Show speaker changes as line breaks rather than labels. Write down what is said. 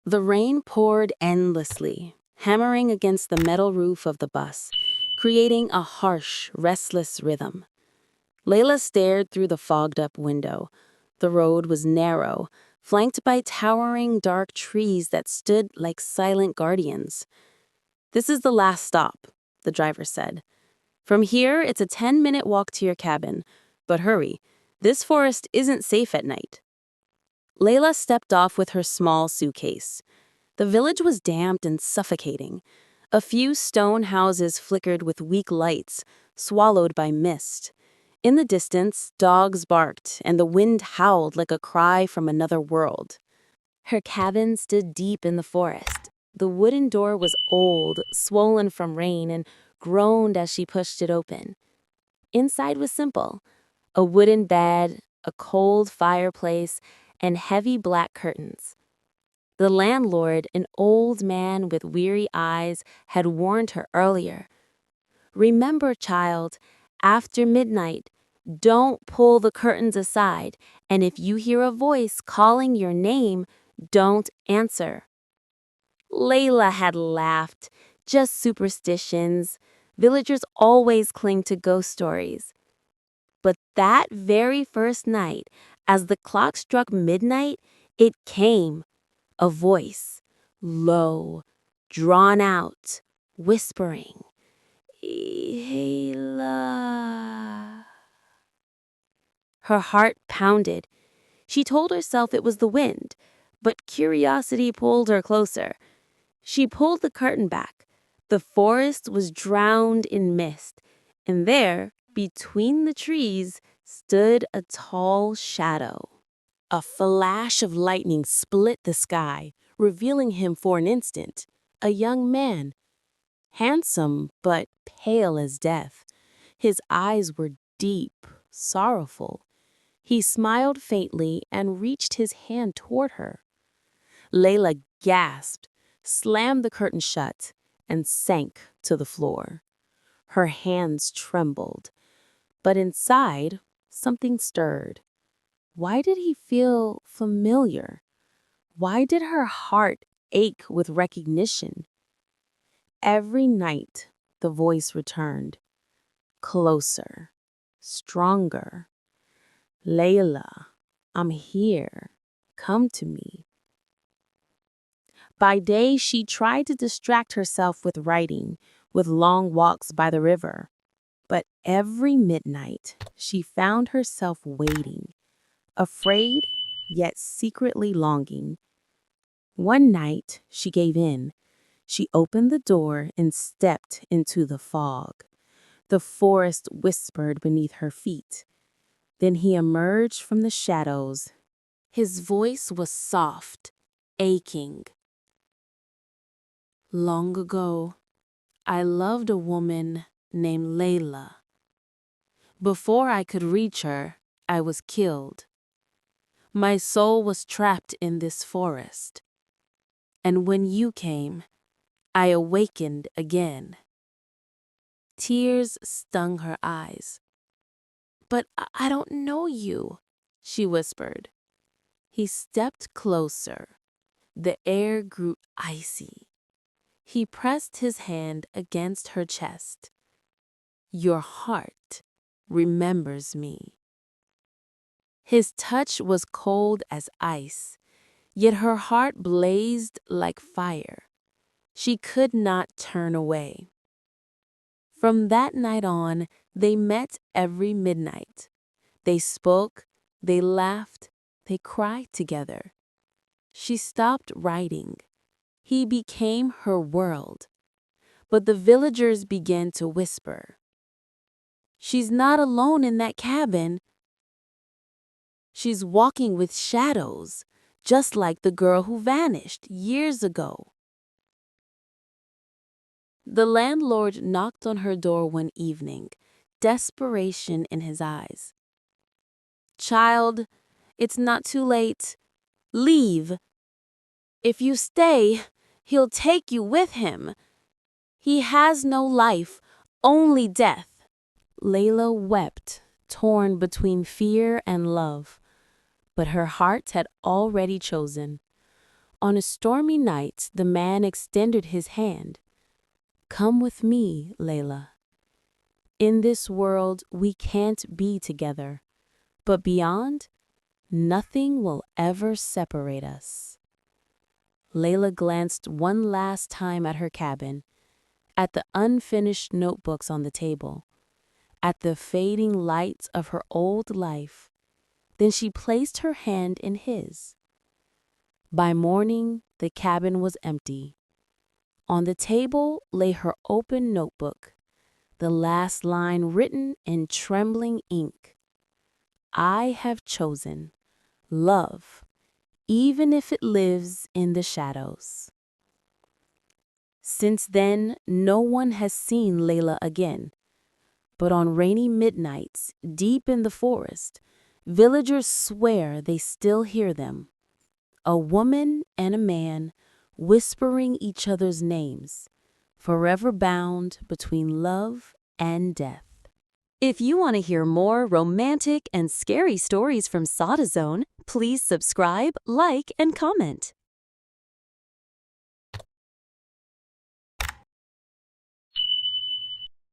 The rain poured endlessly, hammering against the metal roof of the bus, creating a harsh, restless rhythm. Leila stared through the fogged-up window. The road was narrow, flanked by towering dark trees that stood like silent guardians. "This is the last stop," the driver said. "From here, it's a 10-minute walk to your cabin. But hurry, this forest isn't safe at night." Leila stepped off with her small suitcase. The village was damp and suffocating. A few stone houses flickered with weak lights, swallowed by mist. In the distance, dogs barked, and the wind howled like a cry from another world. Her cabin stood deep in the forest. The wooden door was old, swollen from rain, and groaned as she pushed it open. Inside was simple: a wooden bed, a cold fireplace, and heavy black curtains. The landlord, an old man with weary eyes, had warned her earlier. "Remember, child, after midnight, don't pull the curtains aside, and if you hear a voice calling your name, don't answer." Leila had laughed. "Just superstitions. Villagers always cling to ghost stories." But that very first night, as the clock struck midnight, it came. A voice, low, drawn out, whispering, "Leila." Her heart pounded. She told herself it was the wind, but curiosity pulled her closer. She pulled the curtain back. The forest was drowned in mist, and there, between the trees, stood a tall shadow. A flash of lightning split the sky, revealing him for an instant, a young man, handsome but pale as death. His eyes were deep, sorrowful. He smiled faintly and reached his hand toward her. Leila gasped, slammed the curtain shut, and sank to the floor. Her hands trembled, but inside, something stirred. Why did he feel familiar? Why did her heart ache with recognition? Every night, the voice returned, closer, stronger. "Leila, I'm here. Come to me." By day, she tried to distract herself with writing, with long walks by the river. But every midnight, she found herself waiting, afraid, yet secretly longing. One night, she gave in. She opened the door and stepped into the fog. The forest whispered beneath her feet. Then he emerged from the shadows. His voice was soft, aching. "Long ago, I loved a woman named Leila. Before I could reach her, I was killed. My soul was trapped in this forest. And when you came, I awakened again." Tears stung her eyes. "But I don't know you," she whispered. He stepped closer. The air grew icy. He pressed his hand against her chest. "Your heart remembers me." His touch was cold as ice, yet her heart blazed like fire. She could not turn away. From that night on, they met every midnight. They spoke, they laughed, they cried together. She stopped writing. He became her world. But the villagers began to whisper, "She's not alone in that cabin. She's walking with shadows, just like the girl who vanished years ago." The landlord knocked on her door one evening, desperation in his eyes. "Child, it's not too late. Leave. If you stay, he'll take you with him. He has no life, only death." Leila wept, torn between fear and love. But her heart had already chosen. On a stormy night, the man extended his hand. Come with me, Leila. In this world, we can't be together, but beyond, nothing will ever separate us. Leila glanced one last time at her cabin, at the unfinished notebooks on the table, at the fading lights of her old life. Then she placed her hand in his. By morning, the cabin was empty. On the table lay her open notebook, the last line written in trembling ink. I have chosen love, even if it lives in the shadows. Since then, no one has seen Leila again. But on rainy midnights, deep in the forest, villagers swear they still hear them. A woman and a man whispering each other's names, forever bound between love and death.
If you want to hear more romantic and scary stories from Sadazone, please subscribe, like, and comment.